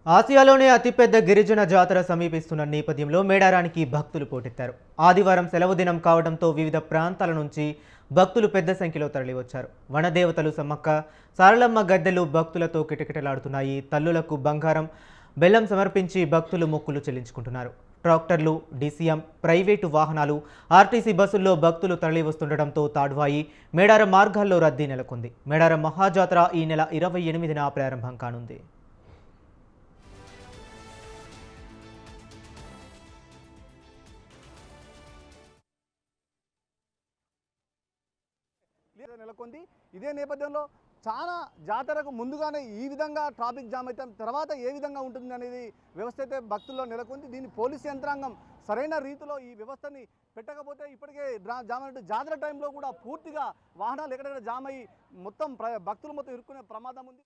ఆసియాలోనే అతిపెద్ద గిరిజన జాతర సమీపిస్తున్న నేపథ్యంలో మేడారానికి భక్తులు పోటెత్తారు. ఆదివారం సెలవు దినం కావడంతో వివిధ ప్రాంతాల నుంచి భక్తులు పెద్ద సంఖ్యలో తరలివచ్చారు. వనదేవతలు సమ్మక్క సారలమ్మ గద్దెలు భక్తులతో కిటకిటలాడుతున్నాయి. తల్లులకు బంగారం బెల్లం సమర్పించి భక్తులు మొక్కులు చెల్లించుకుంటున్నారు. ట్రాక్టర్లు, డీసీఎం, ప్రైవేటు వాహనాలు, ఆర్టీసీ బస్సుల్లో భక్తులు తరలివస్తుండటంతో తాడ్వాయి మేడారం మార్గాల్లో రద్దీ నెలకొంది. మేడారం మహాజాతర ఈ నెల 28న ప్రారంభం కానుంది. నెలకొంది. ఇదే నేపథ్యంలో చాలా జాతరకు ముందుగానే ఈ విధంగా ట్రాఫిక్ జామ్ అయితే తర్వాత ఏ విధంగా ఉంటుంది అనేది వ్యవస్థ అయితే భక్తుల్లో నెలకొంది. దీన్ని పోలీసు యంత్రాంగం సరైన రీతిలో ఈ వ్యవస్థని పెట్టకపోతే ఇప్పటికే జామ్ అంటే జాతర టైంలో కూడా పూర్తిగా వాహనాలు ఎక్కడెక్కడ జామ్ అయ్యి మొత్తం భక్తులు మొత్తం ఇరుక్కునే ప్రమాదం ఉంది.